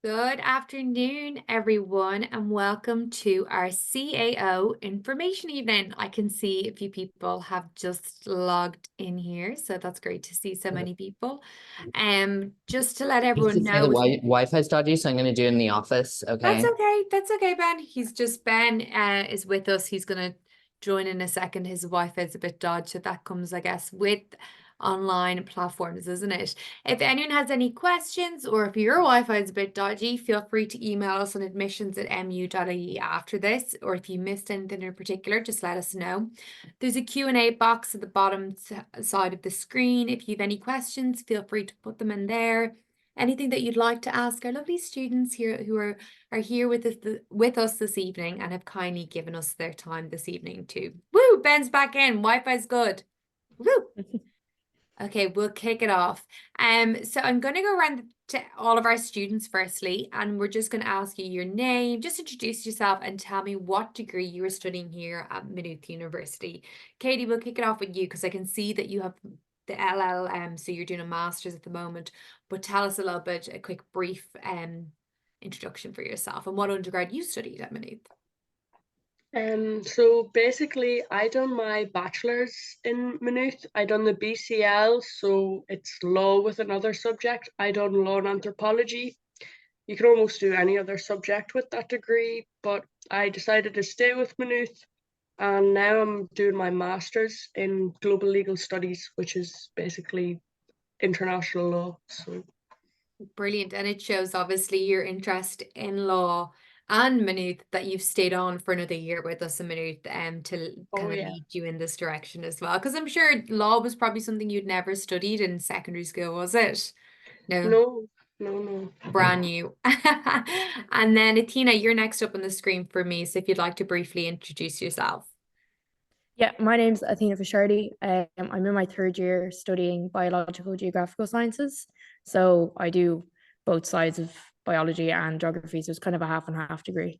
Good afternoon, everyone, and welcome to our CAO information evening. I can see a few people have just logged in here, so that's great to see so many people. Just to let Just to everyone say the know, Wi-Fi's dodgy, so I'm going to do it in the office. that's Okay. okay. That's okay, Ben. Ben is with us. He's gonna join in a second. His Wi-Fi is a bit dodgy, so that comes, I guess, with online platforms, isn't it? If anyone has any questions or if your Wi-Fi is a bit dodgy, feel free to email us on admissions@mu.ie after this, or if you missed anything in particular, just let us know. There's a Q&A box at the bottom side of the screen. If you have any questions, feel free to put them in there. Anything that you'd like to ask our lovely students here who are here with us this evening and have kindly given us their time this evening too. Woo! Ben's back in. Wi-Fi's good. Woo! Okay, we'll kick it off. So I'm going to go around to all of our students firstly, and we're just going to ask you your name, just introduce yourself and tell me what degree you are studying here at Maynooth University. Katie, we'll kick it off with you because I can see that you have the LLM, so you're doing a master's at the moment, but tell us a quick brief introduction for yourself and what undergrad you studied at Maynooth. So basically I done my bachelor's in Maynooth. I done the BCL, so it's law with another subject. I done law and anthropology. You can almost do any other subject with that degree, but I decided to stay with Maynooth, and now I'm doing my master's in global legal studies, which is basically international law. So Brilliant. And it shows obviously your interest in law and Maynooth that you've stayed on for another year with us in Maynooth to oh kind of yeah. lead you in this direction as well. Because I'm sure law was probably something you'd never studied in secondary school, was it? No, No, no. brand new. And then Athena, you're next up on the screen for me. So if you'd like to briefly introduce yourself. Yeah, my name's Athena Fishardi. I'm in my third year studying biological geographical sciences. So I do both sides of biology and geography. So it's kind of a half and half degree.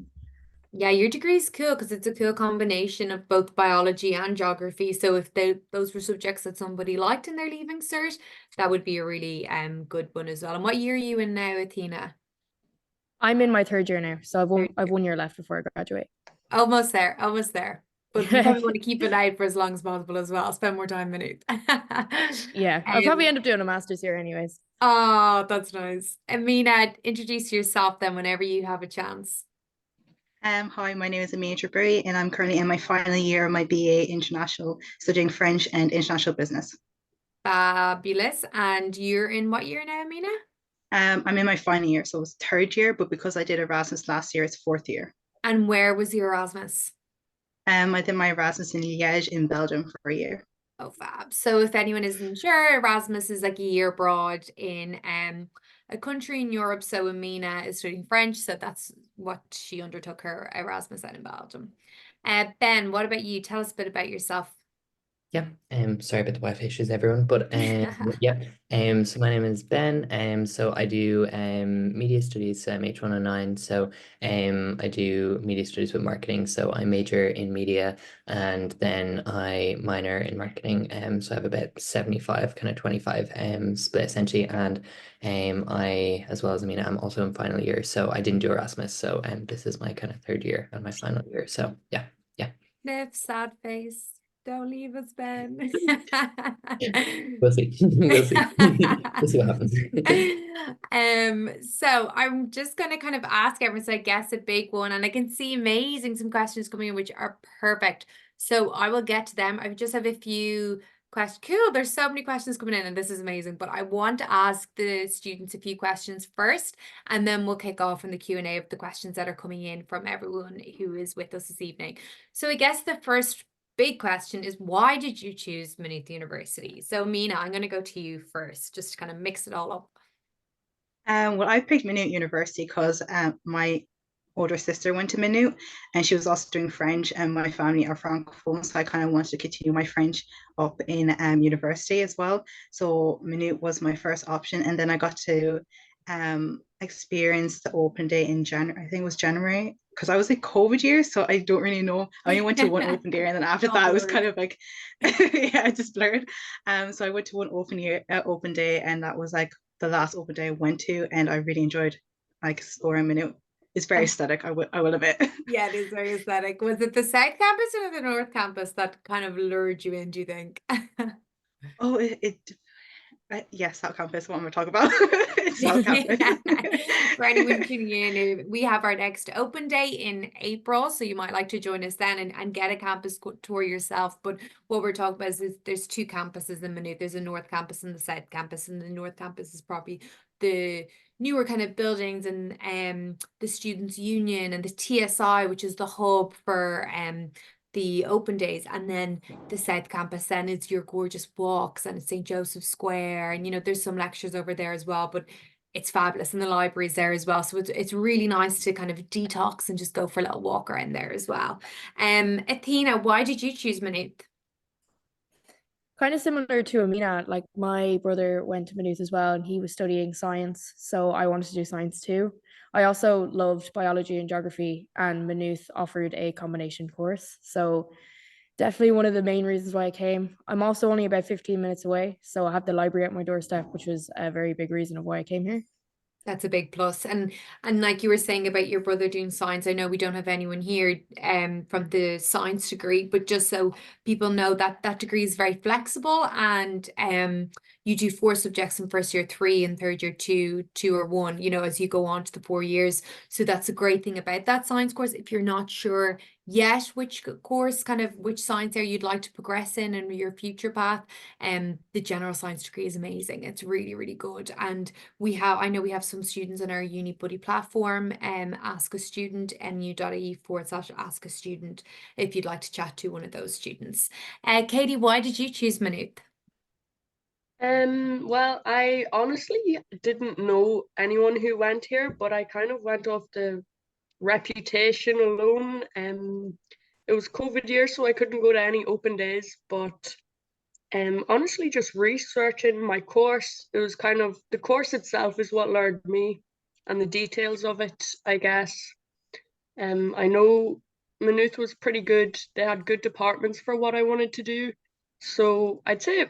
Yeah, your degree is cool because it's a cool combination of both biology and geography. So if those were subjects that somebody liked in their leaving cert, that would be a really good one as well. And what year are you in now, Athena? I'm in my third year now. So Third I've year. 1 year left before I graduate. Almost there, almost there. But you probably want to keep it out for as long as possible as well. Spend more time in it. Yeah, I'll probably end up doing a master's here anyways. Oh, that's nice. Amina, introduce yourself then whenever you have a chance. Hi, my name is Amina and I'm currently in my final year of my BA International, studying French and International Business. Fabulous. And you're in what year now, Amina? I'm in my final year, so it's third year, but because I did Erasmus last year, it's fourth year. And where was your Erasmus? I did my Erasmus in Liège in Belgium for a year. Oh, fab. So if anyone isn't sure, Erasmus is like a year abroad in a country in Europe. So Amina is studying French, so that's what she undertook her Erasmus at in Belgium. Ben, what about you? Tell us a bit about yourself. Yeah. Sorry about the Wi-Fi issues, everyone. But yeah. So my name is Ben. So I do media studies, H109. So I do media studies with marketing. So I major in media and then I minor in marketing. So I have about 75, kind of 25 split essentially. And I, as well as Amina, I'm also in final year. So I didn't do Erasmus. So this is my kind of third year and my final year. So yeah. Sniff, sad face. Don't leave us, Ben. We'll see. We'll see. We'll see what happens. So I'm just gonna kind of ask everyone, so I guess a big one, and I can see some questions coming in which are perfect. So I will get to them. I just have a few questions. Cool, there's so many questions coming in, and this is amazing. But I want to ask the students a few questions first, and then we'll kick off in the Q&A of the questions that are coming in from everyone who is with us this evening. So I guess the first big question is, why did you choose Maynooth University? So Mina, I'm going to go to you first, just to kind of mix it all up. Well, I picked Maynooth University because my older sister went to Maynooth and she was also doing French, and my family are Francophone, so I kind of wanted to continue my French up in university as well. So Maynooth was my first option, and then I got to experience the open day in January. I think it was January, because I was like COVID year, so I don't really know. I only went to one open day, and then after that, it was kind of like, yeah, it just blurred. So I went to one open day, and that was like the last open day I went to, and I really enjoyed like explore in Maynooth. It's very aesthetic, I will admit. Yeah, it is very aesthetic. Was it the South Campus or the North Campus that kind of lured you in, do you think? Oh, yes, South Campus, what am I talking about? It's South Campus. For anyone tuning in, we have our next open day in April, so you might like to join us then and get a campus tour yourself. But what we're talking about is there's two campuses in Maynooth. There's a North Campus and the South Campus, and the North Campus is probably the newer kind of buildings and the Students' Union and the TSI, which is the hub for the open days, and then the South Campus then is your gorgeous walks and it's St. Joseph's Square, and there's some lectures over there as well, but it's fabulous, and the library's there as well, so it's really nice to kind of detox and just go for a little walk around there as well. Athena, why did you choose Maynooth? Kind of similar to Amina, like my brother went to Maynooth as well and he was studying science, so I wanted to do science too. I also loved biology and geography, and Maynooth offered a combination course, so definitely one of the main reasons why I came. I'm also only about 15 minutes away, so I have the library at my doorstep, which was a very big reason of why I came here. That's a big plus. And like you were saying about your brother doing science, I know we don't have anyone here from the science degree, but just so people know that that degree is very flexible, and you do 4 subjects in first year, 3, and third year, 2 or 1, as you go on to the 4 years. So that's a great thing about that science course. If you're not sure yet which course, kind of which science area you'd like to progress in and your future path, the general science degree is amazing. It's really, really good. And I know we have some students on our uni buddy platform, ask a student, mu.ie/ask a student, if you'd like to chat to one of those students. Katie, why did you choose Maynooth? Well, I honestly didn't know anyone who went here, but I kind of went off the reputation alone. It was COVID year, so I couldn't go to any open days, but honestly, just researching my course, it was kind of the course itself is what lured me, and the details of it, I guess. I know Maynooth was pretty good. They had good departments for what I wanted to do. So I'd say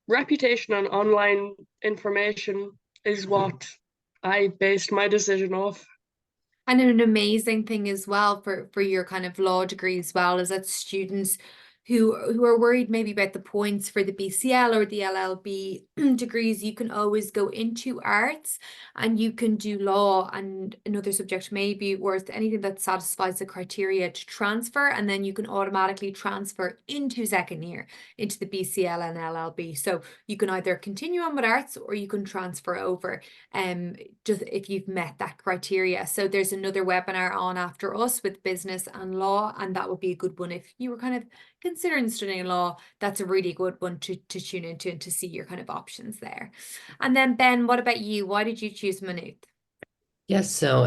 reputation and online information is what I based my decision off. And an amazing thing as well for your kind of law degree as well is that students who are worried maybe about the points for the BCL or the LLB degrees, you can always go into arts and you can do law and another subject maybe worth anything that satisfies the criteria to transfer, and then you can automatically transfer into second year into the BCL and LLB. So you can either continue on with arts or you can transfer over just if you've met that criteria. So there's another webinar on after us with business and law, and that would be a good one if you were kind of considering studying law. That's a really good one to tune into and to see your kind of options there. And then Ben, what about you? Why did you choose Maynooth? Yes, so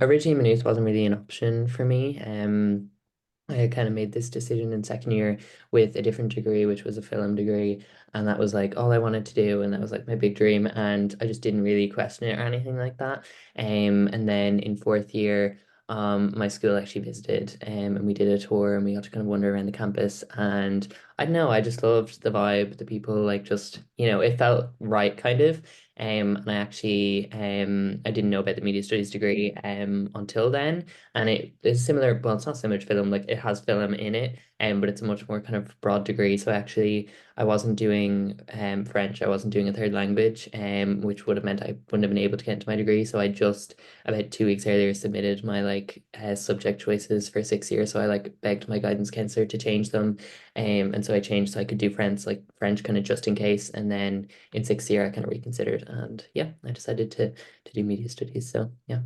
originally Maynooth wasn't really an option for me. I kind of made this decision in second year with a different degree, which was a film degree, and that was like all I wanted to do, and that was like my big dream, and I just didn't really question it or anything like that. And then in fourth year, my school actually visited, and we did a tour, and we got to kind of wander around the campus, and I don't know, I just loved the vibe, the people, like just, it felt right kind of. And I actually I didn't know about the media studies degree until then, and it is similar, well, it's not similar to film, like it has film in it, but it's a much more kind of broad degree. So actually I wasn't doing French, I wasn't doing a third language, which would have meant I wouldn't have been able to get into my degree. So I just about 2 weeks earlier submitted my like subject choices for 6 years. So I like begged my guidance counselor to change them, and so I changed so I could do French kind of just in case, and then in 6th year I kind of reconsidered, and yeah, I decided to do media studies. So yeah.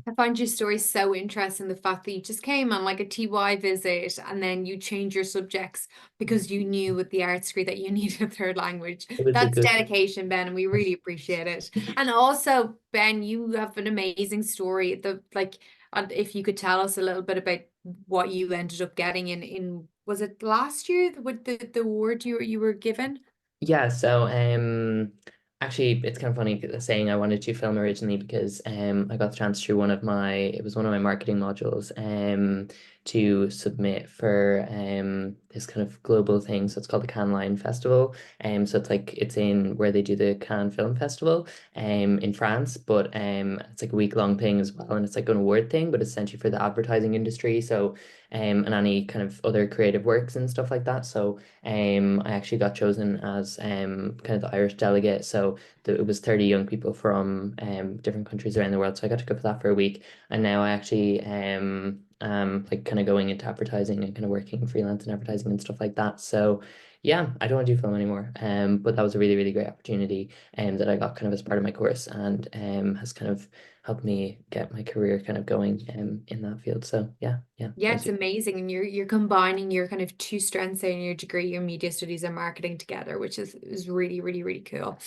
I find your story so interesting, the fact that you just came on like a TY visit and then you change your subjects because you knew with the arts degree that you needed a third language. It was a That's good dedication, Ben, and we really appreciate it. And also, Ben, you have an amazing story. If you could tell us a little bit about what you ended up getting in was it last year with the award you were given? Yeah, so actually it's kind of funny saying I wanted to film originally because I got the chance through it was one of my marketing modules to submit for this kind of global thing. So it's called the Cannes Lion Festival. So it's in where they do the Cannes Film Festival in France, but it's like a week-long thing as well, and it's like an award thing, but it's essentially for the advertising industry. So and any kind of other creative works and stuff like that. So I actually got chosen as kind of the Irish delegate. So it was 30 young people from different countries around the world. So I got to go for that for a week, and now I actually like kind of going into advertising and kind of working freelance in advertising and stuff like that. So yeah, I don't want to do film anymore. But that was a really, really great opportunity that I got kind of as part of my course, and has kind of helped me get my career kind of going in that field. So yeah. Yeah, it's amazing. And you're combining your kind of two strengths in your degree, your media studies and marketing together, which is really, really, really cool.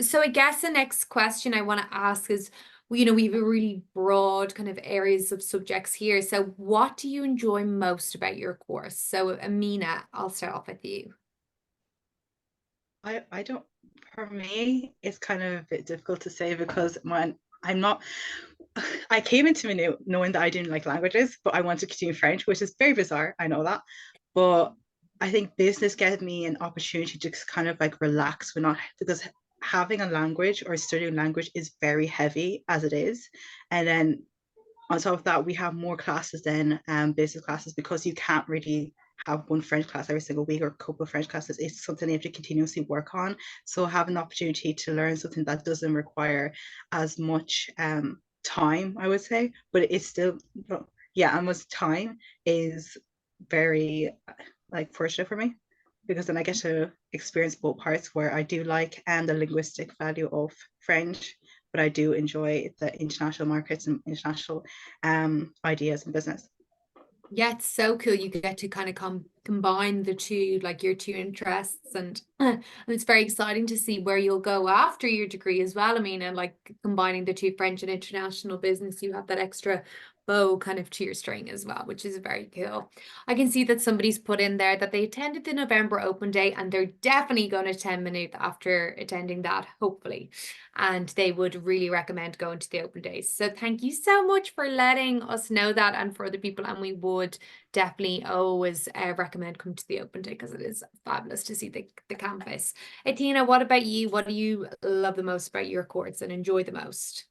So I guess the next question I want to ask is, we have a really broad kind of areas of subjects here. So what do you enjoy most about your course? So Amina, I'll start off with you. I don't, for me, it's kind of a bit difficult to say because I came into Maynooth knowing that I didn't like languages, but I wanted to continue French, which is very bizarre. I know that. But I think business gave me an opportunity to kind of like relax because having a language or studying language is very heavy as it is. And then on top of that, we have more classes than business classes because you can't really have one French class every single week or a couple of French classes. It's something you have to continuously work on. So having the opportunity to learn something that doesn't require as much time, I would say, but it's still, and much time is very like fortunate for me, because then I get to experience both parts where I do like the linguistic value of French, but I do enjoy the international markets and international ideas in business. Yeah, it's so cool. You get to kind of combine the two, like your two interests, and it's very exciting to see where you'll go after your degree as well. I mean, and like combining the two, French and international business, you have that extra bow kind of to your string as well, which is very cool. I can see that somebody's put in there that they attended the November open day, and they're definitely going to attend Maynooth after attending that, hopefully. And they would really recommend going to the open days. So thank you so much for letting us know that, and for other people. And we would definitely always recommend coming to the open day because it is fabulous to see the campus. Athena, what about you? What do you love the most about your course and enjoy the most?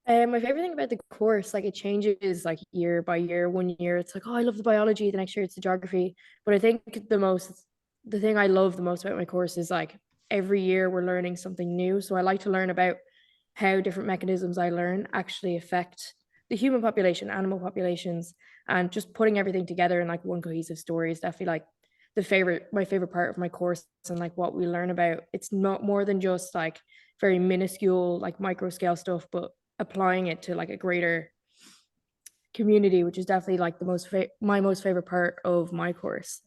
My favorite thing about the course, like it changes like year by year. One year it's like, oh, I love the biology. The next year it's the geography. But I think the thing I love the most about my course is like every year we're learning something new. So I like to learn about how different mechanisms I learn actually affect the human population, animal populations, and just putting everything together in like one cohesive story is definitely like my favorite part of my course. And like what we learn about, it's not more than just like very minuscule, like micro scale stuff, but applying it to like a greater community, which is definitely like my most favorite part of my course.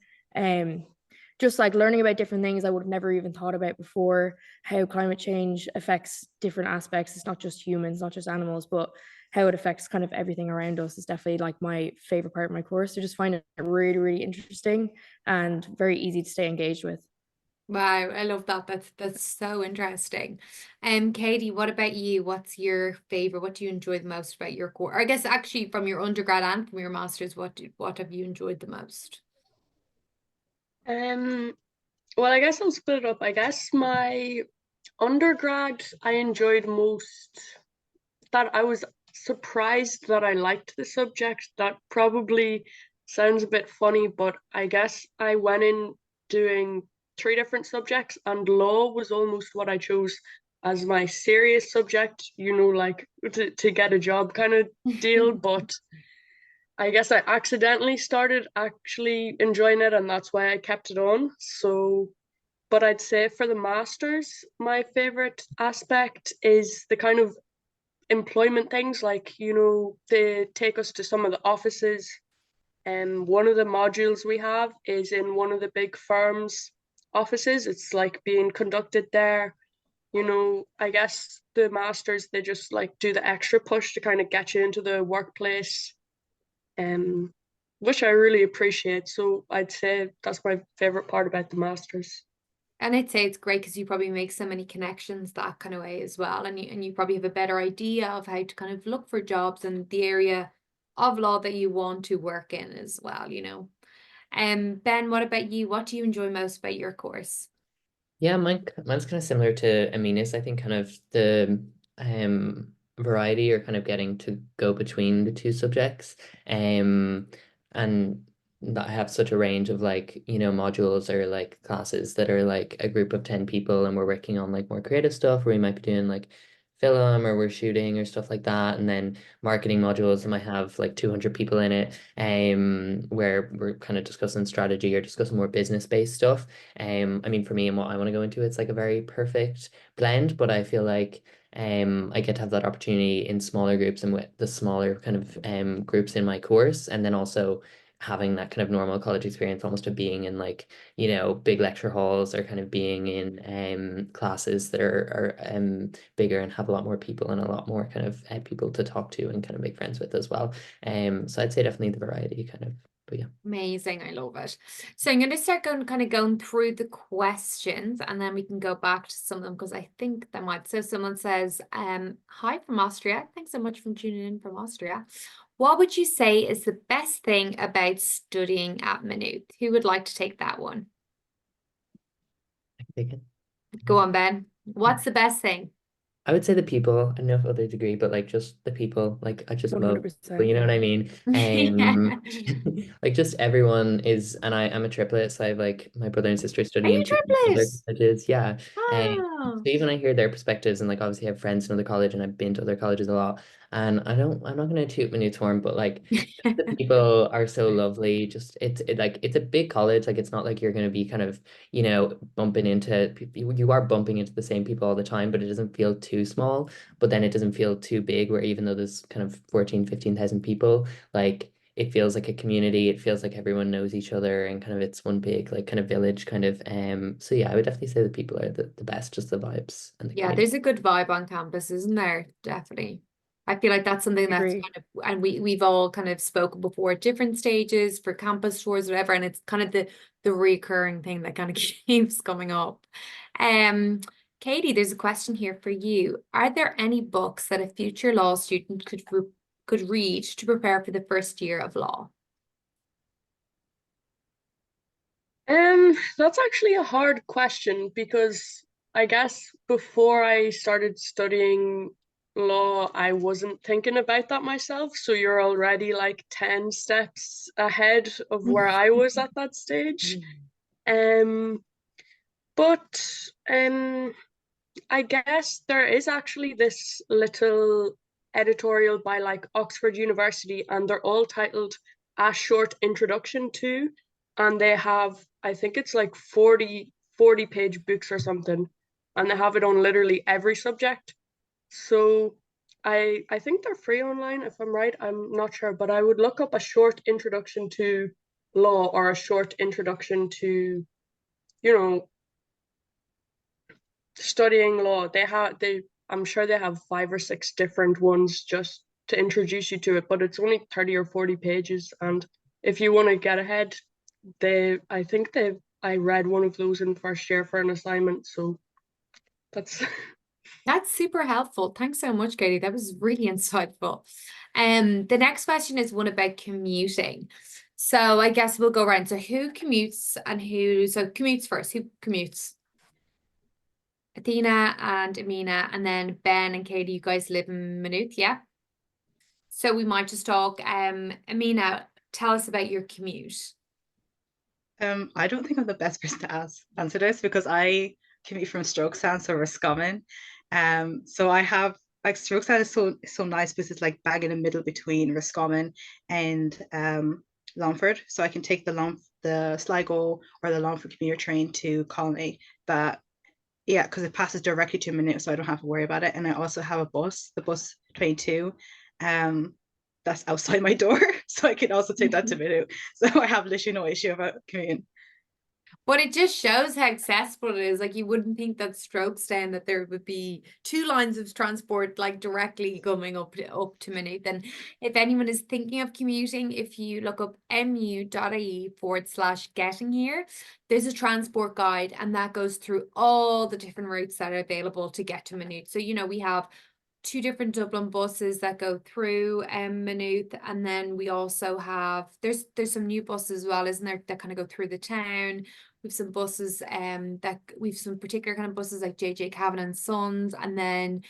Just like learning about different things I would have never even thought about before, how climate change affects different aspects. It's not just humans, not just animals, but how it affects kind of everything around us is definitely like my favorite part of my course. I just find it really, really interesting and very easy to stay engaged with. Wow, I love that. That's so interesting. Katie, what about you? What's your favorite? What do you enjoy the most about your course? I guess actually from your undergrad and from your master's, what have you enjoyed the most? Well, I guess I'll split it up. I guess my undergrad I enjoyed most, that I was surprised that I liked the subject. That probably sounds a bit funny, but I guess I went in doing 3 different subjects, and law was almost what I chose as my serious subject, like to get a job kind of deal. But I guess I accidentally started actually enjoying it, and that's why I kept it on. So, but I'd say for the masters, my favorite aspect is the kind of employment things, like they take us to some of the offices, and one of the modules we have is in one of the big firms offices. It's like being conducted there. I guess the masters, they just like do the extra push to kind of get you into the workplace, which I really appreciate. So I'd say that's my favorite part about the masters. And I'd say it's great because you probably make so many connections that kind of way as well. And you probably have a better idea of how to kind of look for jobs in the area of law that you want to work in as well, you know. Ben, what about you? What do you enjoy most about your course? Yeah, mine's kind of similar to Amina's. I think kind of the variety, or kind of getting to go between the two subjects. And that I have such a range of, like, modules or like classes that are like a group of 10 people, and we're working on like more creative stuff where we might be doing like film, or we're shooting or stuff like that. And then marketing modules that might have like 200 people in it, where we're kind of discussing strategy or discussing more business-based stuff. I mean, for me and what I want to go into, it's like a very perfect blend, but I feel like I get to have that opportunity in smaller groups and with the smaller kind of groups in my course, and then also having that kind of normal college experience, almost of being in like, big lecture halls, or kind of being in classes that are bigger and have a lot more people and a lot more kind of people to talk to and kind of make friends with as well. So I'd say definitely the variety kind of, but yeah. Amazing. I love it. So I'm going to start going through the questions, and then we can go back to some of them because I think they might. So someone says, hi from Austria. Thanks so much for tuning in from Austria. What would you say is the best thing about studying at Maynooth? Who would like to take that one? I can take it. Go on, Ben. What's the best thing? I would say the people. I don't know if others agree, but like just the people. Like I just love people, 100%. you know what I mean? Yeah. Like just everyone is, and I'm a triplet, so I have like my brother and sister Are studying you in two other triplets? colleges. Yeah. Oh. So even I hear their perspectives, and like obviously I have friends in other college, and I've been to other colleges a lot. And I'm not gonna toot my new horn, but like the people are so lovely. Just it's a big college. Like it's not like you're gonna be kind of, bumping into you are bumping into the same people all the time, but it doesn't feel too small, but then it doesn't feel too big, where even though there's kind of 15,000 people, like it feels like a community. It feels like everyone knows each other, and kind of it's one big like kind of village kind of. So yeah, I would definitely say the people are the best, just the vibes and the Yeah, community. there's a good vibe on campus, isn't there? Definitely. I feel like that's something that's Agree. kind of, and we've all kind of spoken before at different stages for campus tours, whatever, and it's kind of the recurring thing that kind of keeps coming up. Katie, there's a question here for you. Are there any books that a future law student could read to prepare for the first year of law? That's actually a hard question, because I guess before I started studying law, I wasn't thinking about that myself. So you're already like 10 steps ahead of where I was at that stage. But I guess there is actually this little editorial by like Oxford University, and they're all titled A Short Introduction To, and they have, I think it's like 40 page books or something, and they have it on literally every subject. So I think they're free online, if I'm right. I'm not sure, but I would look up A Short Introduction to Law, or A Short Introduction to, you know, studying law. I'm sure they have 5 or 6 different ones just to introduce you to it, but it's only 30 or 40 pages. And if you want to get ahead, I read one of those in first year for an assignment. So that's That's super helpful. Thanks so much, Katie. That was really insightful. The next question is one about commuting. So I guess we'll go around. So who commutes and so commutes first. Who commutes? Athena and Amina, and then Ben and Katie, you guys live in Maynooth, yeah? So we might just talk. Amina, tell us about your commute. I don't think I'm the best person to answer this, because I commute from Strokestown, so Roscommon. So I have like Strokestown is so nice because it's like bang in the middle between Roscommon and Longford. So I can take the Sligo or the Longford commuter train to Colony. But yeah, because it passes directly to Maynooth, so I don't have to worry about it. And I also have a bus, the bus 22. That's outside my door, so I can also take that to Maynooth. So I have literally no issue about commuting. But it just shows how accessible it is. Like you wouldn't think that Strokestown that there would be 2 lines of transport like directly coming up to Maynooth. And if anyone is thinking of commuting, if you look up mu.ie/getting here, there's a transport guide, and that goes through all the different routes that are available to get to Maynooth. So we have two different Dublin buses that go through Maynooth, and then we also have there's some new buses as well, isn't there, that kind of go through the town. We've some buses that we've some particular kind of buses like JJ Cavan and Sons, and then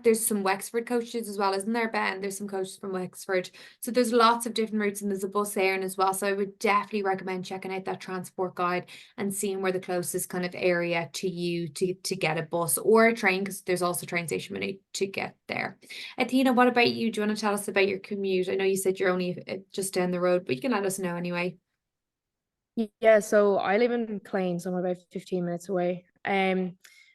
there's some Wexford coaches as well, isn't there, Ben? There's some coaches from Wexford. So there's lots of different routes, and there's a bus there as well. So I would definitely recommend checking out that transport guide and seeing where the closest kind of area to you to get a bus or a train, because there's also train station Maynooth to get there. Athena, what about you? Do you want to tell us about your commute? I know you said you're only just down the road, but you can let us know anyway. Yeah, so I live in Clane, so I'm about 15 minutes away.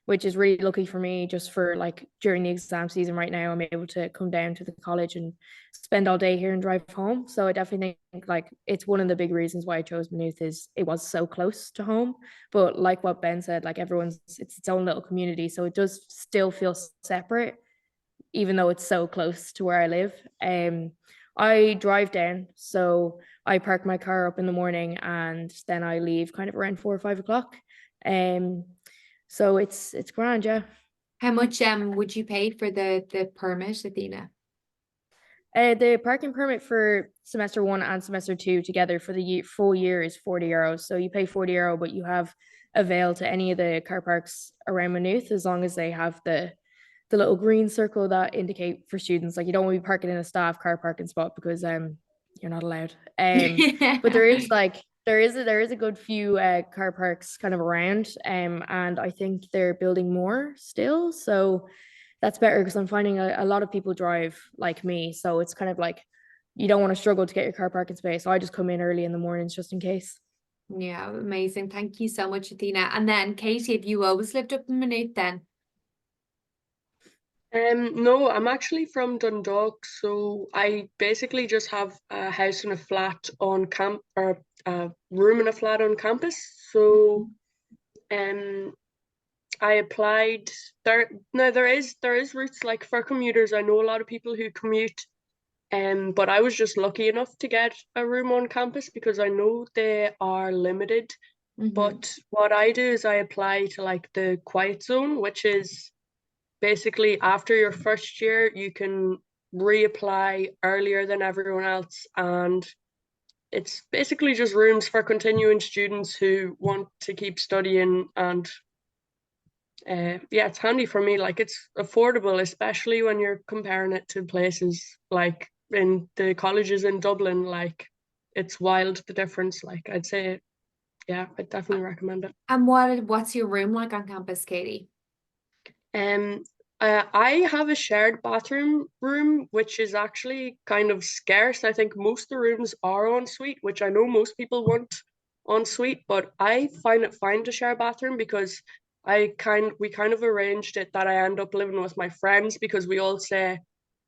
Which is really lucky for me, just for like during the exam season right now, I'm able to come down to the college and spend all day here and drive home. So I definitely think like it's one of the big reasons why I chose Maynooth is it was so close to home. But like what Ben said, like it's its own little community. So it does still feel separate, even though it's so close to where I live. I drive down, so I park my car up in the morning and then I leave kind of around 4 or 5 o'clock. So it's grand, yeah. How much would you pay for the permit, Athena? The parking permit for semester 1 and semester 2 together for the full year is €40. So you pay €40, but you have avail to any of the car parks around Maynooth as long as they have the little green circle that indicate for students. Like you don't want to be parking in a staff car parking spot because you're not allowed. But there is a good few car parks kind of around, and I think they're building more still, so that's better because I'm finding a lot of people drive like me, so it's kind of like you don't want to struggle to get your car parking space, so I just come in early in the mornings just in case. Yeah, amazing. Thank you so much, Athena. And then Katie, have you always lived up in Maynooth then? No, I'm actually from Dundalk, so I basically just have a house and a flat on camp, or a room and a flat on campus. So I applied there. Now there is routes like for commuters. I know a lot of people who commute, but I was just lucky enough to get a room on campus because I know they are limited. But what I do is I apply to like the quiet zone, which is basically after your first year, you can reapply earlier than everyone else. And it's basically just rooms for continuing students who want to keep studying. And yeah, it's handy for me. Like it's affordable, especially when you're comparing it to places like in the colleges in Dublin. Like it's wild, the difference. Like I'd say, yeah, I'd definitely recommend it. And what's your room like on campus, Katie? I have a shared bathroom room, which is actually kind of scarce. I think most of the rooms are en suite, which I know most people want en suite, but I find it fine to share a bathroom because we kind of arranged it that I end up living with my friends because we all say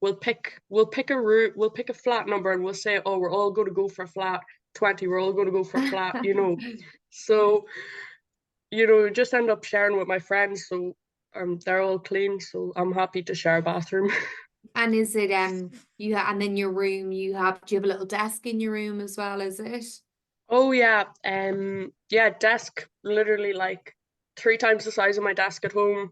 we'll pick a flat number and we'll say, oh, we're all going to go for flat 20, we're all going to go for flat, So, just end up sharing with my friends. So they're all clean, so I'm happy to share a bathroom. And is it and then your room do you have a little desk in your room as well, is it? Oh yeah, desk literally like 3 times the size of my desk at home.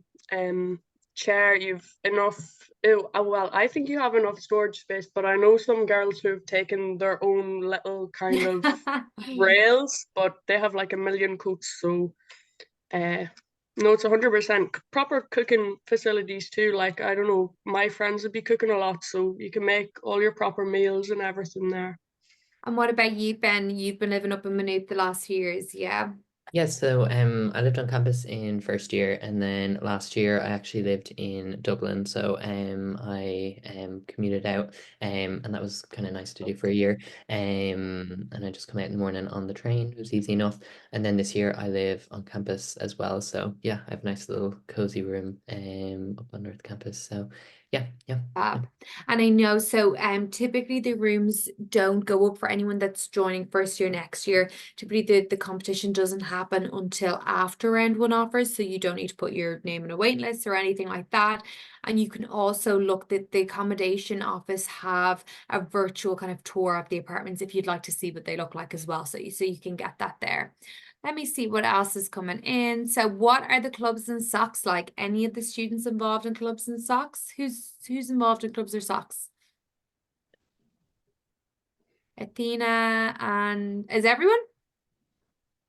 Chair, you've enough. Well, I think you have enough storage space, but I know some girls who have taken their own little kind of rails, but they have like a million coats. So, no, it's 100% proper cooking facilities too. Like I don't know, my friends would be cooking a lot, so you can make all your proper meals and everything there. And what about you, Ben? You've been living up in Maynooth the last few years, yeah? Yeah, so I lived on campus in first year, and then last year I actually lived in Dublin. So I commuted out, and that was kind of nice to do for a year. And I just come out in the morning on the train. It was easy enough. And then this year I live on campus as well. So yeah, I have a nice little cozy room up on North Campus. So yeah. And I know, so typically the rooms don't go up for anyone that's joining first year next year. Typically the competition doesn't happen until after round 1 offers, so you don't need to put your name in a wait list or anything like that. And you can also look that the accommodation office have a virtual kind of tour of the apartments if you'd like to see what they look like as well, so you can get that there. Let me see what else is coming in. So what are the clubs and socks like? Any of the students involved in clubs and socks? Who's involved in clubs or socks? Athena and is everyone?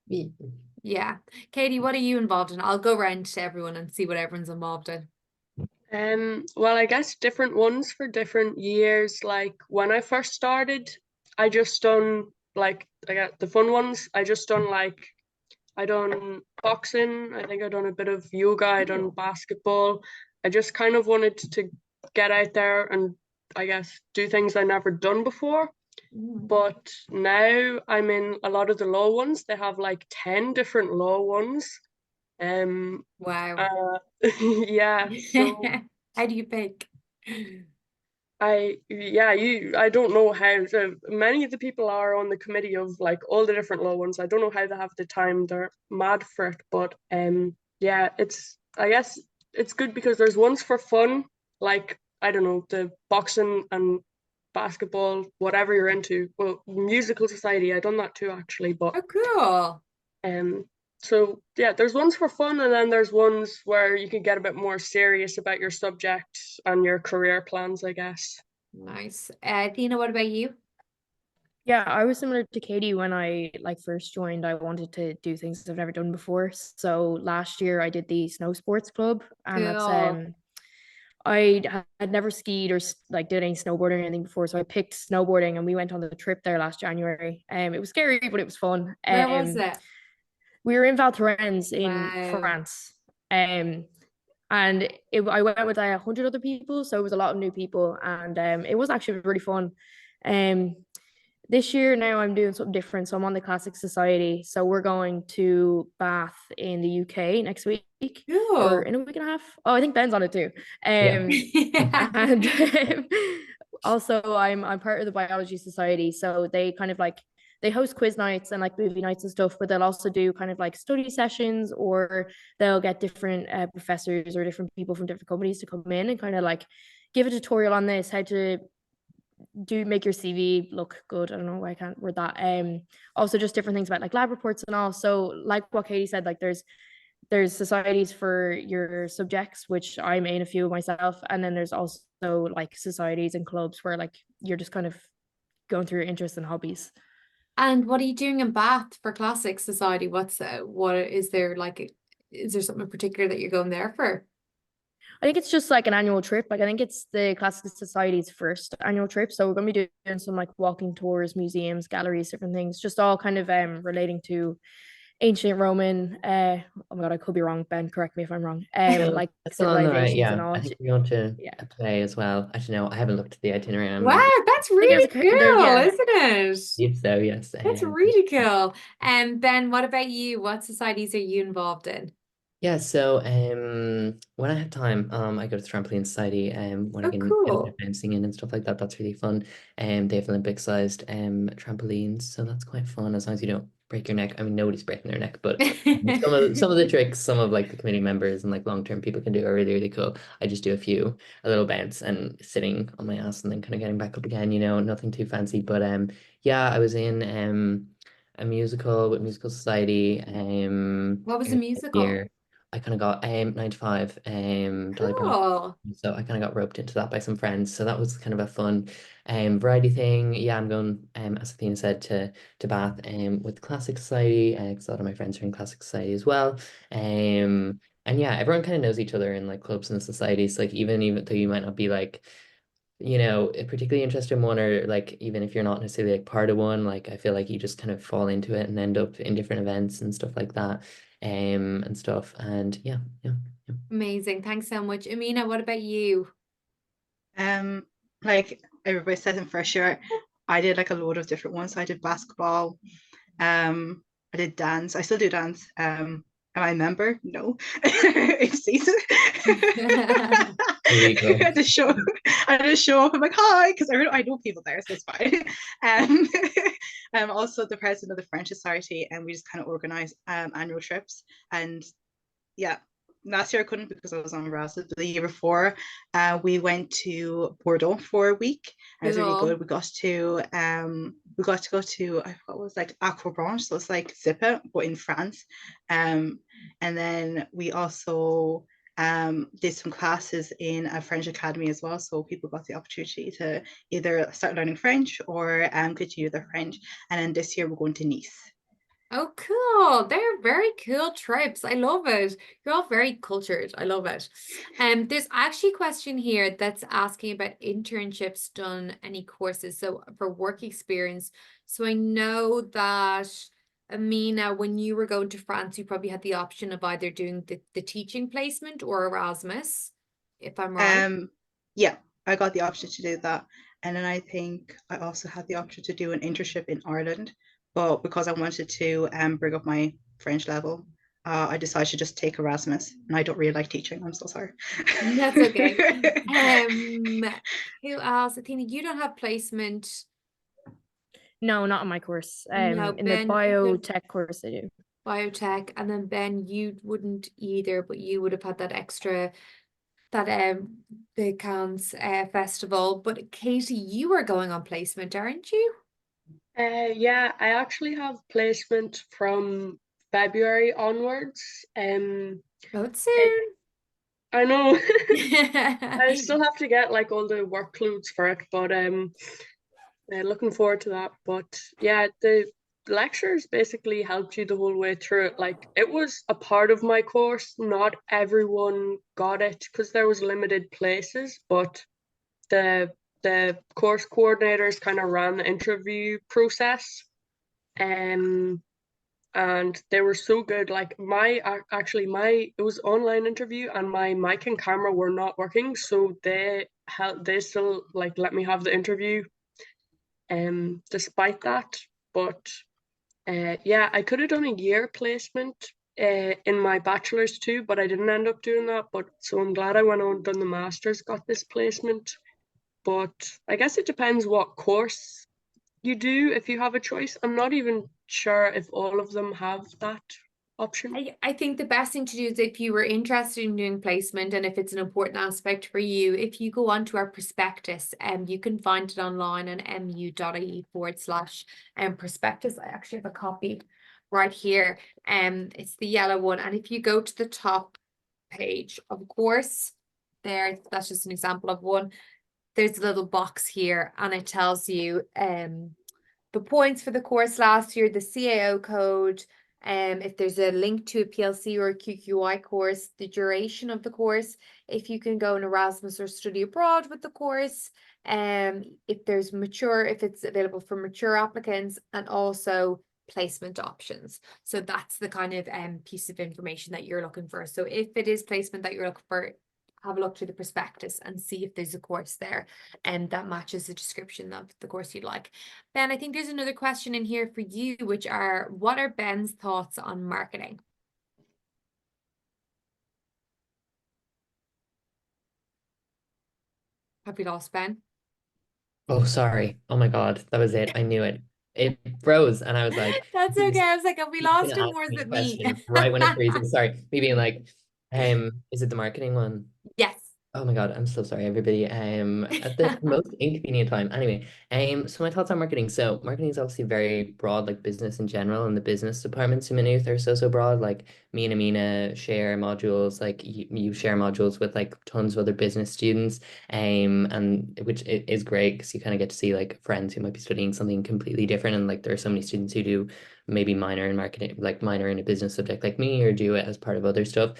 Me. Yeah. Katie, what are you involved in? I'll go around to everyone and see what everyone's involved in. Well, I guess different ones for different years. Like when I first started, I just done like I got the fun ones. I done boxing. I think I done a bit of yoga. I done basketball. I just kind of wanted to get out there and I guess do things I never done before. But now I'm in a lot of the low ones. They have like 10 different low ones. Wow. Yeah. So How do you pick? I don't know how many of the people are on the committee of like all the different low ones. I don't know how they have the time. They're mad for it, but yeah, I guess it's good because there's ones for fun, like I don't know, the boxing and basketball, whatever you're into. Well, musical society, I done that too actually, but Oh, cool. so yeah, there's ones for fun and then there's ones where you can get a bit more serious about your subject and your career plans, I guess. Nice. Athena, what about you? Yeah, I was similar to Katie when I like first joined. I wanted to do things I've never done before. So last year I did the snow sports club, and that's Cool. I had never skied or like did any snowboarding or anything before, so I picked snowboarding, and we went on the trip there last January. It was scary, but it was fun. Where was it? We were in Val Thorens in Wow. France. And I went with 100 other people, so it was a lot of new people, and it was actually really fun. This year now I'm doing something different. So I'm on the Classic Society. So we're going to Bath in the UK next week or Cool. in a week and a half. Oh, I think Ben's on it too. Yeah. And also I'm part of the Biology Society. So they kind of like they host quiz nights and like movie nights and stuff, but they'll also do kind of like study sessions, or they'll get different professors or different people from different companies to come in and kind of like give a tutorial on this, how to make your CV look good. I don't know why I can't word that. Also just different things about like lab reports and all. So like what Katie said, like there's societies for your subjects, which I'm in a few myself, and then there's also like societies and clubs where like you're just kind of going through your interests and hobbies. And what are you doing in Bath for Classic Society? What is there like? Is there something in particular that you're going there for? I think it's just like an annual trip. Like I think it's the Classic Society's first annual trip. So we're going to be doing some like walking tours, museums, galleries, different things, just all kind of relating to ancient Roman. Oh my God, I could be wrong. Ben, correct me if I'm wrong. No, Like that's all right. civilizations and Yeah, all. I think we're going to Yeah. play as well. I don't know. I haven't looked at the itinerary. Wow, that's I think really cool, yeah. isn't it? If so, yes. That's really cool. And Ben, what about you? What societies are you involved in? Yeah, so when I have time, I go to the trampoline society when I Oh, can get a bit cool. of bouncing in and stuff like that. That's really fun. They have Olympic sized trampolines, so that's quite fun as long as you don't break your neck. I mean, nobody's breaking their neck, but some of the tricks, some of like the committee members and like long-term people can do are really, really cool. I just do a little bounce and sitting on my ass and then kind of getting back up again, nothing too fancy. But yeah, I was in a musical with Musical Society What was the musical? year. I kind of got 9 to 5 Dolly Brown, Cool. so I kind of got roped into that by some friends, so that was kind of a fun variety thing. Yeah, I'm going as Athena said to Bath with Classic Society because a lot of my friends are in Classic Society as well. And yeah, everyone kind of knows each other in like clubs and societies, like even though you might not be like particularly interested in one, or like even if you're not necessarily like part of one, like I feel like you just kind of fall into it and end up in different events and stuff like that and stuff, and yeah. Amazing. Thanks so much. Amina, what about you? Like everybody said in first year, I did like a load of different ones. So I did basketball, I did dance. I still do dance. Am I a member? No. Each season. Illegal. I just show up. I'm like, hi, because I know people there, so it's fine. I'm also the president of the French Society, and we just kind of organize annual trips. And yeah, last year I couldn't because I was on Erasmus, but the year before we went to Bordeaux for a week. It was really Cool. good. We got to we got to go to, I forgot what it was, like Aquabranche, so it's like Zipa, but in France. And then we also did some classes in a French academy as well, so people got the opportunity to either start learning French or continue their French. And then this year we're going to Nice. Oh, cool. They're very cool trips. I love it. You're all very cultured. I love it. There's actually a question here that's asking about internships done, any courses. So for work experience. So I know that Amina, when you were going to France, you probably had the option of either doing the teaching placement or Erasmus, if I'm right. Yeah, I got the option to do that. And then I think I also had the option to do an internship in Ireland. But because I wanted to bring up my French level, I decided to just take Erasmus. And I don't really like teaching. I'm so sorry. That's okay. Who else? Athena, you don't have placement. No, not in my course. No, In the Ben, biotech course I do. biotech, and then Ben, you wouldn't either, but you would have had that extra, that the Cannes festival. But Katie, you are going on placement, aren't you? Yeah, I actually have placement from February onwards. Oh, it's soon. I know. I still have to get like all the work clothes for it, but looking forward to that. But yeah, the lectures basically helped you the whole way through it. Like it was a part of my course. Not everyone got it because there was limited places, but the course coordinators kind of ran the interview process. And they were so good. Like it was online interview and my mic and camera were not working, so they still like let me have the interview despite that. But yeah, I could have done a year placement in my bachelor's too, but I didn't end up doing that. But so I'm glad I went on and done the master's, got this placement. But I guess it depends what course you do if you have a choice. I'm not even sure if all of them have that option. I think the best thing to do is if you were interested in doing placement and if it's an important aspect for you, if you go onto our prospectus, you can find it online on mu.ie/prospectus. I actually have a copy right here. It's the yellow one. And if you go to the top page, of course, that's just an example of one. There's a little box here and it tells you the points for the course last year, the CAO code, if there's a link to a PLC or a QQI course, the duration of the course, if you can go in Erasmus or study abroad with the course, if it's available for mature applicants, and also placement options. So that's the kind of piece of information that you're looking for. So if it is placement that you're looking for, have a look through the prospectus and see if there's a course there and that matches the description of the course you'd like. Ben, I think there's another question in here for you, which are, what are Ben's thoughts on marketing? Have we lost Ben? Oh, sorry. Oh my God, that was it. I knew it. It froze, and I was like, That's okay. I was like, have we lost him, ask or is me a it me? question right when it freezes. Sorry, me being like, is it the marketing one? Yes. Oh my God, I'm so sorry, everybody. At the most inconvenient time. Anyway, so my thoughts on marketing. So marketing is obviously very broad, like business in general, and the business departments in Maynooth are so broad. Like me and Amina share modules, like you share modules with like tons of other business students, and which is great because you kind of get to see like friends who might be studying something completely different, and like there are so many students who do maybe minor in marketing, like minor in a business subject like me, or do it as part of other stuff.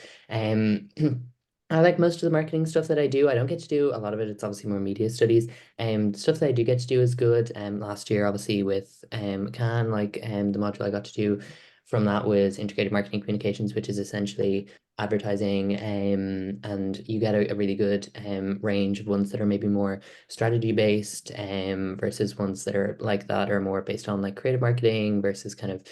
I like most of the marketing stuff that I do. I don't get to do a lot of it. It's obviously more media studies. Stuff that I do get to do is good. Last year, obviously with CAN, like the module I got to do from that was integrated marketing communications, which is essentially advertising. And you get a really good range of ones that are maybe more strategy based, versus ones that are like that or more based on like creative marketing versus kind of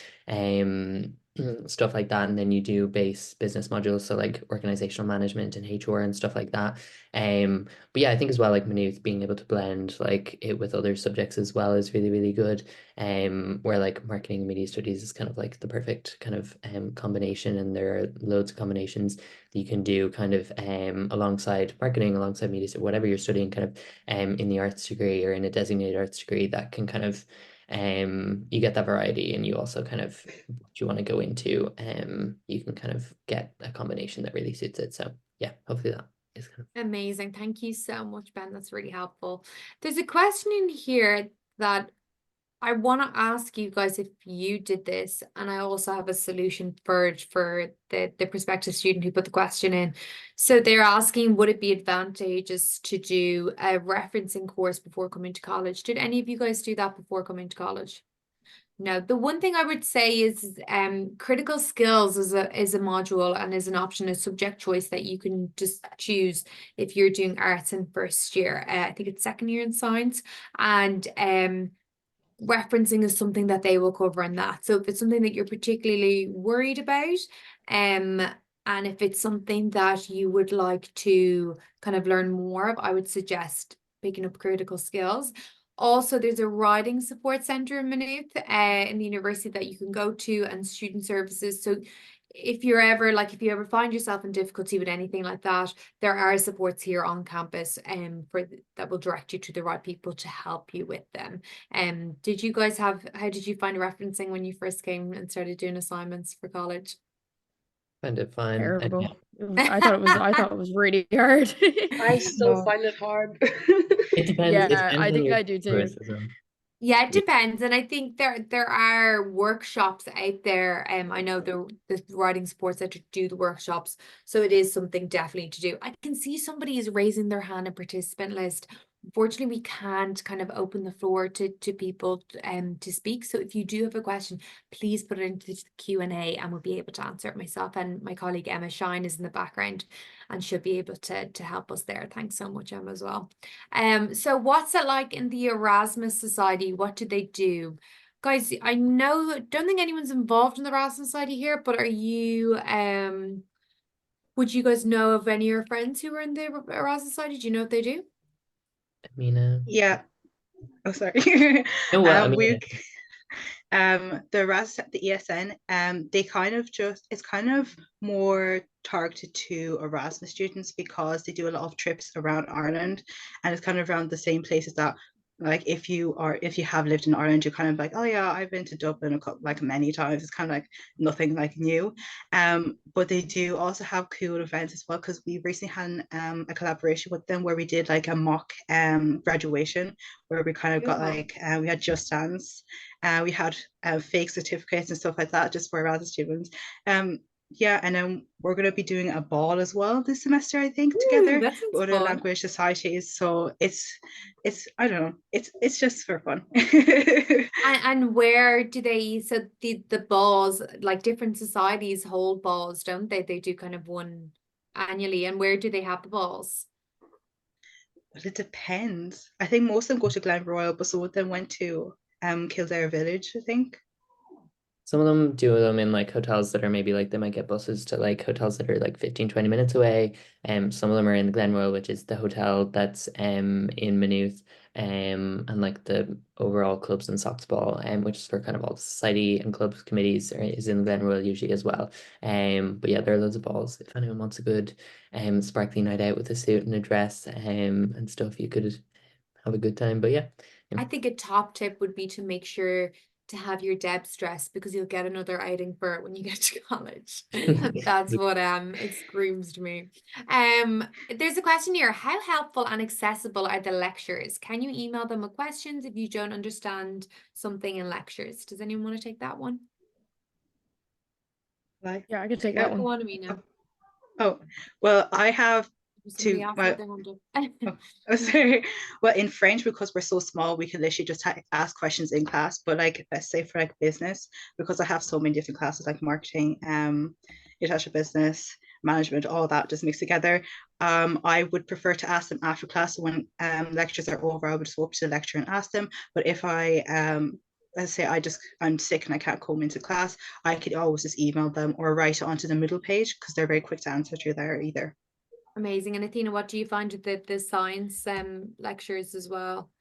stuff like that. And then you do base business modules, so like organizational management and HR and stuff like that. But yeah, I think as well, like Maynooth being able to blend like it with other subjects as well is really good. Where like marketing and media studies is kind of like the perfect kind of combination, and there are loads of combinations that you can do kind of alongside marketing, alongside media, so whatever you're studying kind of in the arts degree or in a designated arts degree, that can kind of you get that variety, and you also kind of what you want to go into, you can kind of get a combination that really suits it. So yeah, hopefully that is kind of Amazing. Thank you so much, Ben. That's really helpful. There's a question in here that I want to ask you guys if you did this, and I also have a solution for the prospective student who put the question in. So they're asking, would it be advantageous to do a referencing course before coming to college? Did any of you guys do that before coming to college? No. The one thing I would say is critical skills is a module and is an option, a subject choice that you can just choose if you're doing arts in first year. I think it's second year in science, and referencing is something that they will cover in that. So if it's something that you're particularly worried about, and if it's something that you would like to kind of learn more of, I would suggest picking up critical skills. Also, there's a writing support center in Maynooth in the university that you can go to, and student services. So if you ever find yourself in difficulty with anything like that, there are supports here on campus that will direct you to the right people to help you with them. How did you find referencing when you first came and started doing assignments for college? kind of fun. Terrible. I thought it was really hard. I still No. find it hard. It depends. It Yeah, depends I on think your I do too. course as well. Yeah, it Yeah. depends. And I think there are workshops out there. I know the writing support center do the workshops. So it is something definitely to do. I can see somebody is raising their hand in participant list. Unfortunately, we can't kind of open the floor to people to speak. So if you do have a question, please put it into the Q&A and we'll be able to answer it. Myself and my colleague Emma Shine is in the background and she'll be able to help us there. Thanks so much, Emma, as well. So what's it like in the Erasmus Society? What do they do? Guys, I don't think anyone's involved in the Erasmus Society here, but are you, would you guys know of any of your friends who are in the Erasmus Society? Do you know what they do? Amina. Yeah. Oh, sorry. No, well, I mean, we the ESN, they kind of it's kind of more targeted to Erasmus students because they do a lot of trips around Ireland, and it's kind of around the same places that, like, if you have lived in Ireland, you're kind of like, oh yeah, I've been to Dublin like many times. It's kind of like nothing like new. But they do also have cool events as well, because we recently had a collaboration with them where we did like a mock graduation where we kind of got like we had Just Dance, we had fake certificates and stuff like that just for Erasmus students. Yeah, and then we're going to be doing a ball as well this semester, I think, together that sounds with other fun. language societies. So it's I don't know, it's just for fun. And where do they, so the balls, like different societies hold balls, don't they? They do kind of one annually. And where do they have the balls? Well, it depends. I think most of them go to Glen Royal, but some of them went to Kildare Village, I think. some of them do them in like hotels that are maybe like they might get buses to like hotels that are like 15-20 minutes away. Some of them are in the Glenroyal, which is the hotel that's in Maynooth, and like the overall clubs and socks ball, which is for kind of all the society and clubs committees is in Glenroyal usually as well. But yeah, there are loads of balls. If anyone wants a good sparkly night out with a suit and a dress and stuff, you could have a good time. But yeah. I think a top tip would be to make sure to have your Deb's dress, because you'll get another outing for it when you get to college. That's what it screams to me. There's a question here. How helpful and accessible are the lectures? Can you email them with questions if you don't understand something in lectures? Does anyone want to take that one? Yeah, I could take that Go one. on, Amina. Oh, well, I have Somebody two. else Well, had their hand up. sorry. Well, in French, because we're so small, we can literally just ask questions in class. But like, let's say for like business, because I have so many different classes like marketing, international business, management, all that just mixed together. I would prefer to ask them after class. So when lectures are over, I would just go up to the lecturer and ask them. But if I let's say I'm sick and I can't come into class, I could always just email them or write it onto the middle page, because they're very quick to answer through there either. Amazing. And Athena, what do you find with the science lectures as well?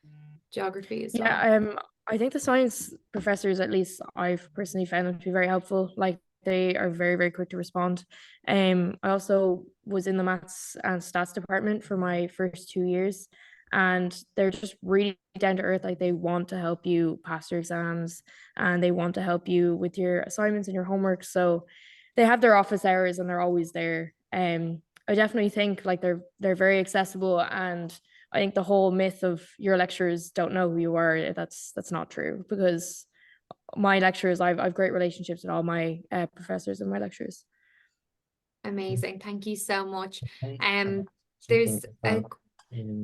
Geography as well? Yeah, I think the science professors, at least I've personally found them to be very helpful. Like, they are very, very quick to respond. I also was in the maths and stats department for my first 2 years, and they're just really down to earth. Like, they want to help you pass your exams, and they want to help you with your assignments and your homework. So they have their office hours and they're always there. I definitely think like they're very accessible, and I think the whole myth of your lecturers don't know who you are, that's not true, because my lecturers, I've great relationships with all my professors and my lecturers. Amazing. Thank you so much. Okay. There's Something a about,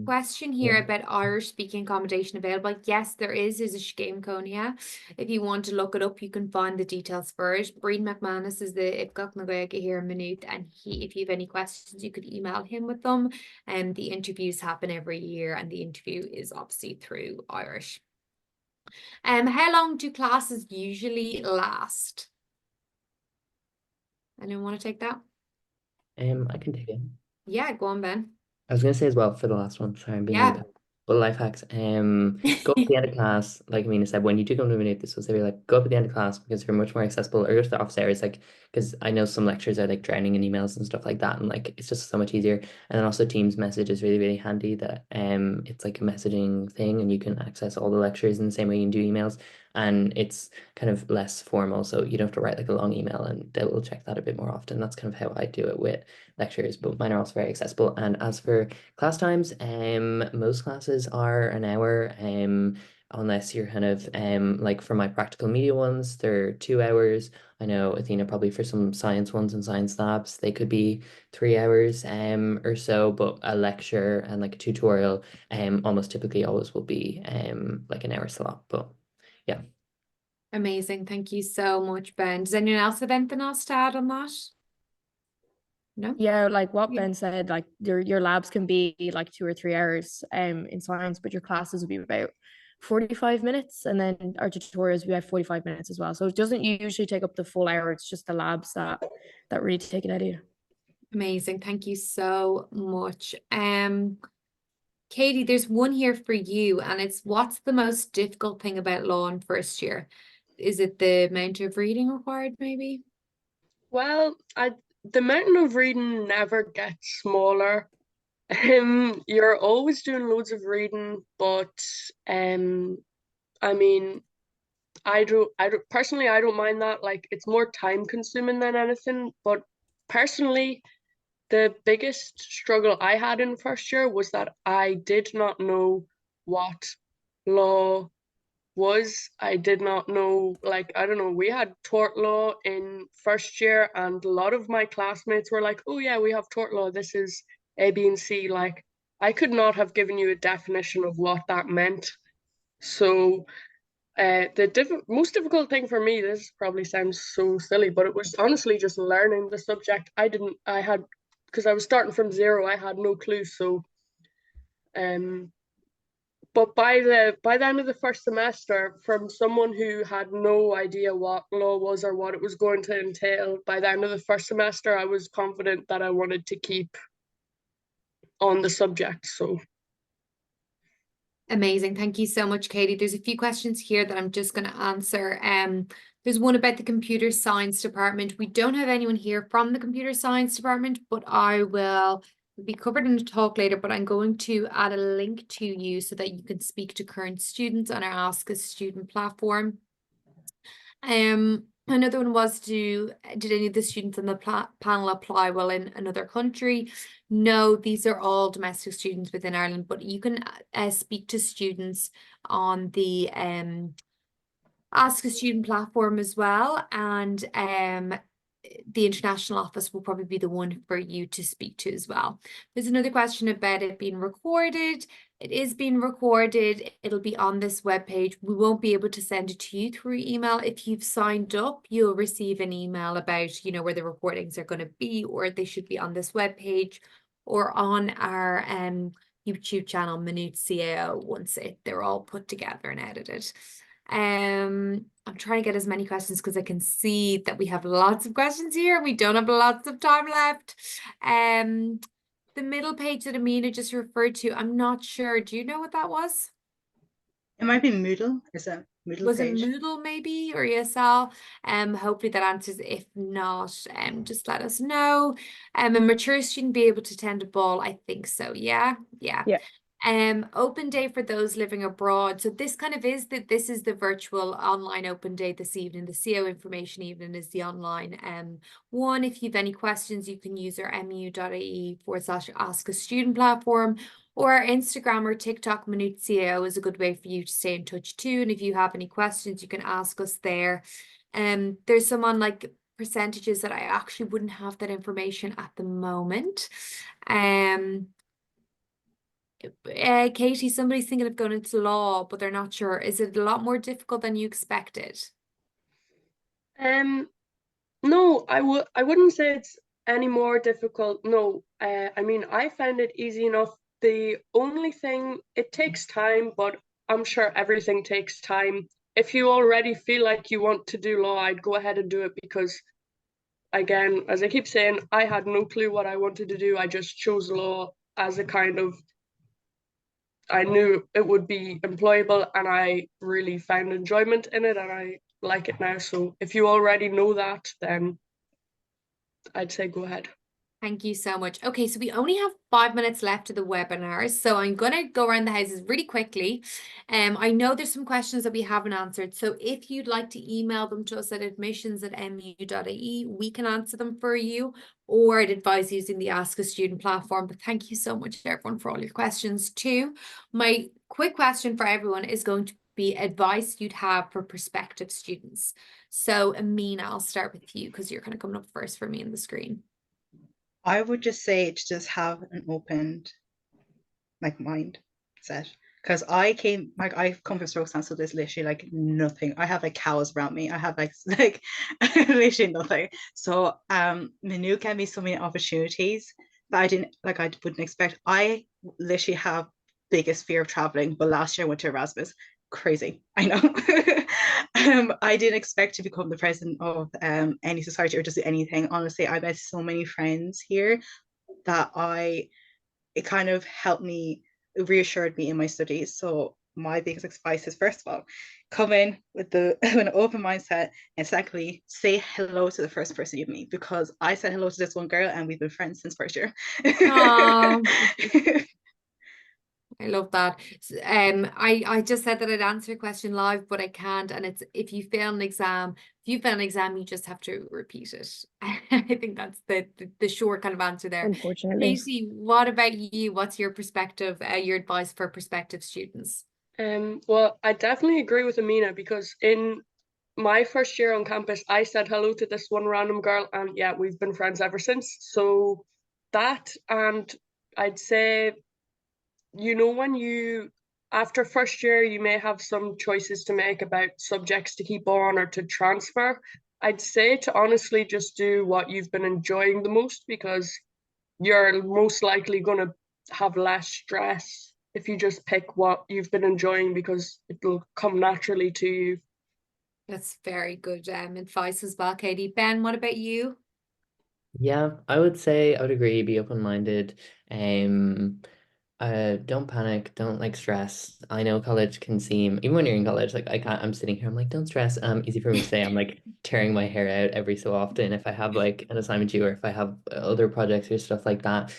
question here yeah. about Irish speaking accommodation available. Yes, there is. There's a Shgame Conia. If you want to look it up, you can find the details for it. Breed McManus is the Ibgach Nagoya here in Maynooth, and if you have any questions, you could email him with them. And the interviews happen every year, and the interview is obviously through Irish. How long do classes usually last? Anyone want to take that? I can take it. Yeah, go on, Ben. I was gonna say as well for the last one, sorry, I'm being Yeah. really bad. But life hacks, go up at the end of class, like Amina said, when you do come to Maynooth, this will say like go up at the end of class because you're much more accessible, or go to the office hours, like because I know some lectures are like drowning in emails and stuff like that, and like it's just so much easier. And then also Teams message is really, really handy, that it's like a messaging thing and you can access all the lectures in the same way you can do emails, and it's kind of less formal, so you don't have to write like a long email, and they will check that a bit more often. That's kind of how I do it with lectures, but mine are also very accessible. And as for class times, most classes are an hour, unless you're kind of like for my practical media ones, they're 2 hours. I know Athena probably for some science ones and science labs, they could be 3 hours or so, but a lecture and like a tutorial almost typically always will be like an hour slot. But yeah. Amazing. Thank you so much, Ben. Does anyone else have anything else to add on that? No? Yeah, like what Yeah. Ben said, like your labs can be like 2 or 3 hours in science, but your classes will be about 45 minutes, and then our tutorials we have 45 minutes as well. So it doesn't usually take up the full hour. It's just the labs that really take it out of you. Amazing. Thank you so much. Katie, there's one here for you, and it's what's the most difficult thing about law in first year? Is it the amount of reading required, maybe? Well, the mountain of reading never gets smaller. You're always doing loads of reading, but I mean, I personally, I don't mind that. Like, it's more time consuming than anything. But personally, the biggest struggle I had in first year was that I did not know what law was. I did not know, like, I don't know, we had tort law in first year, and a lot of my classmates were like, oh yeah, we have tort law, this is A, B, and C. Like, I could not have given you a definition of what that meant. So the most difficult thing for me, this probably sounds so silly, but it was honestly just learning the subject. Because I was starting from zero, I had no clue. So but by the end of the first semester, from someone who had no idea what law was or what it was going to entail, by the end of the first semester, I was confident that I wanted to keep on the subject. So Amazing. Thank you so much, Katie. There's a few questions here that I'm just going to answer. There's one about the computer science department. We don't have anyone here from the computer science department, but I will be covered in a talk later, but I'm going to add a link to you so that you can speak to current students on our Ask a Student platform. Another one was, did any of the students on the panel apply while in another country? No, these are all domestic students within Ireland, but you can speak to students on the Ask a Student platform as well, and the international office will probably be the one for you to speak to as well. There's another question about it being recorded. It is being recorded. It'll be on this webpage. We won't be able to send it to you through email. If you've signed up, you'll receive an email about, where the recordings are going to be, or they should be on this webpage or on our YouTube channel, Maynooth CAO, once they're all put together and edited. I'm trying to get as many questions because I can see that we have lots of questions here. We don't have lots of time left. The middle page that Amina just referred to, I'm not sure. Do you know what that was? It might be Moodle. Is that Moodle Was page? it Moodle maybe, or ESL? Hopefully that answers. If not, just let us know. A mature student be able to attend a ball? I think so. Yeah. Yeah. Open day for those living abroad. So this kind of is this is the virtual online open day this evening. The CAO information evening is the online one. If you have any questions, you can use our mu.ie/ask a student platform, or our Instagram or TikTok. Maynooth CAO is a good way for you to stay in touch too. And if you have any questions, you can ask us there. There's some on like percentages that I actually wouldn't have that information at the moment. Katie, somebody's thinking of going into law, but they're not sure. Is it a lot more difficult than you expected? No, I wouldn't say it's any more difficult. No, I mean, I found it easy enough. The only thing, it takes time, but I'm sure everything takes time. If you already feel like you want to do law, I'd go ahead and do it, because again, as I keep saying, I had no clue what I wanted to do. I just chose law as a kind of, I knew it would be employable, and I really found enjoyment in it, and I like it now. So if you already know that, then I'd say go ahead. Thank you so much. Okay, so we only have 5 minutes left of the webinar, so I'm going to go around the houses really quickly. I know there's some questions that we haven't answered, so if you'd like to email them to us at admissions@mu.ie, we can answer them for you, or I'd advise using the Ask a Student platform. But thank you so much, everyone, for all your questions too. My quick question for everyone is going to be advice you'd have for prospective students. So Amina, I'll start with you because you're kind of coming up first for me on the screen. I would just say to just have an open mindset, because I've come from stroke so there's literally like nothing. I have like cows around me. I have like literally nothing. So Maynooth can be so many opportunities that I wouldn't expect. I literally have biggest fear of traveling, but last year I went to Erasmus. Crazy, I know. I didn't expect to become the president of any society or just anything. Honestly, I met so many friends here that it kind of helped me, reassured me in my studies. So my biggest advice is, first of all, come in with an open mindset, and secondly, say hello to the first person you meet, because I said hello to this one girl and we've been friends since first year. I love that. I just said that I'd answer a question live, but I can't. And it's, if you fail an exam, you just have to repeat it. I think that's the short kind of answer there. Unfortunately. Katie, what about you? What's your perspective, your advice for prospective students? Well, I definitely agree with Amina, because in my first year on campus, I said hello to this one random girl, and yeah, we've been friends ever since. So that, and I'd say, when after first year, you may have some choices to make about subjects to keep on or to transfer. I'd say to honestly just do what you've been enjoying the most, because you're most likely going to have less stress if you just pick what you've been enjoying, because it'll come naturally to you. That's very good advice as well, Katie. Ben, what about you? Yeah, I would say I would agree, be open-minded. Don't panic, don't like stress. I know college can seem, even when you're in college, like I'm sitting here, I'm like, don't stress. Easy for me to say. I'm like tearing my hair out every so often if I have like an assignment due, or if I have other projects or stuff like that.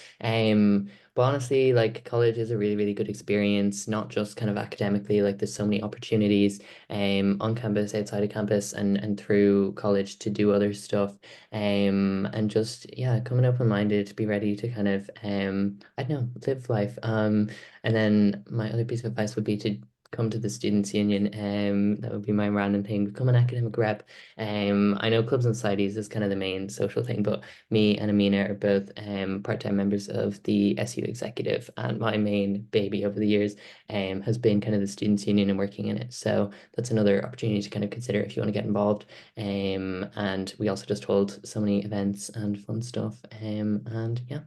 But honestly, like college is a really, really good experience, not just kind of academically. Like there's so many opportunities on campus, outside of campus, and through college to do other stuff. And just, yeah, coming open-minded, be ready to kind of I don't know, live life. And then my other piece of advice would be to come to the Students' Union. That would be my random thing. Become an academic rep. I know clubs and societies is kind of the main social thing, but me and Amina are both part-time members of the SU executive, and my main baby over the years has been kind of the Students' Union and working in it. So that's another opportunity to kind of consider if you want to get involved. And we also just hold so many events and fun stuff. And yeah.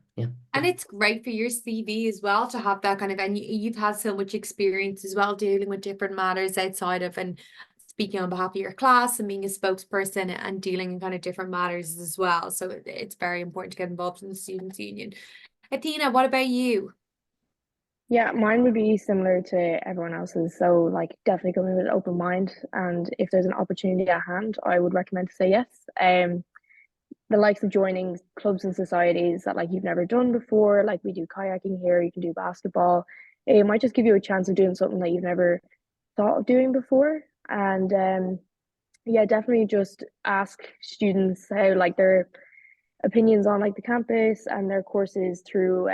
And it's great for your CV as well to have that kind of, and you've had so much experience as well dealing with different matters outside of, and speaking on behalf of your class and being a spokesperson and dealing in kind of different matters as well. So it's very important to get involved in the Students' Union. Athena, what about you? Yeah, mine would be similar to everyone else's. So like definitely go in with an open mind, and if there's an opportunity at hand, I would recommend to say yes. the likes of joining clubs and societies that like you've never done before. Like we do kayaking here, you can do basketball. It might just give you a chance of doing something that you've never thought of doing before. And yeah, definitely just ask students how like their opinions on like the campus and their courses through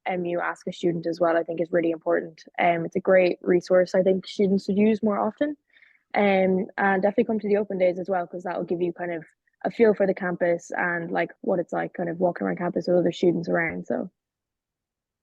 MU Ask a Student as well. I think is really important. It's a great resource I think students should use more often. And definitely come to the open days as well, because that will give you kind of a feel for the campus and like what it's like kind of walking around campus with other students around. So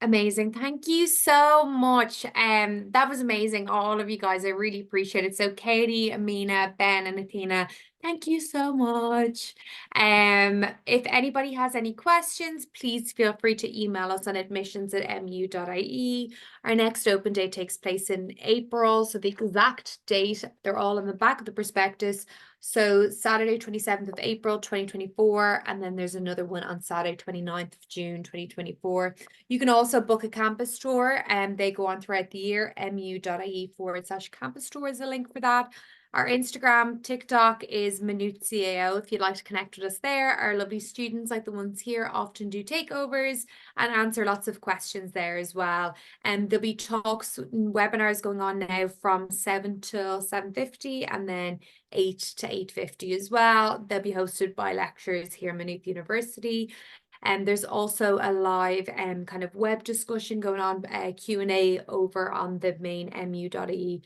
amazing. Thank you so much. That was amazing. All of you guys, I really appreciate it. So Katie, Amina, Ben, and Athena, thank you so much. If anybody has any questions, please feel free to email us on admissions@mu.ie. Our next open day takes place in April. So the exact date, they're all in the back of the prospectus. So Saturday, 27th of April, 2024. And then there's another one on Saturday, 29th of June, 2024. You can also book a campus tour and they go on throughout the year. mu.ie/campus tour is a link for that. Our Instagram, TikTok is Maynooth CAO if you'd like to connect with us there. Our lovely students, like the ones here, often do takeovers and answer lots of questions there as well. And there'll be talks and webinars going on now from 7 till 7:50 and then 8 to 8:50 as well. They'll be hosted by lecturers here at Maynooth University. And there's also a live kind of web discussion going on, Q&A over on the main mu.ie/open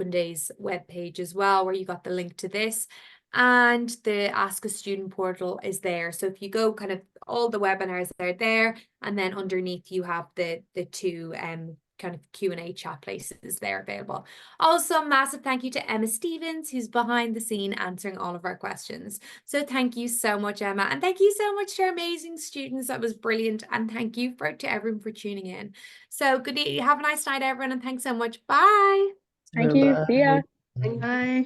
days webpage as well, where you got the link to this. And the Ask a Student portal is there. So if you go kind of all the webinars are there, and then underneath you have the two kind of Q&A chat places there available. Also, massive thank you to Emma Stevens, who's behind the scene answering all of our questions. So thank you so much, Emma. And thank you so much to our amazing students. That was brilliant. And thank you to everyone for tuning in. So good evening. Have a nice night, everyone. And thanks so much. Bye. thank you. See ya. Bye. Bye.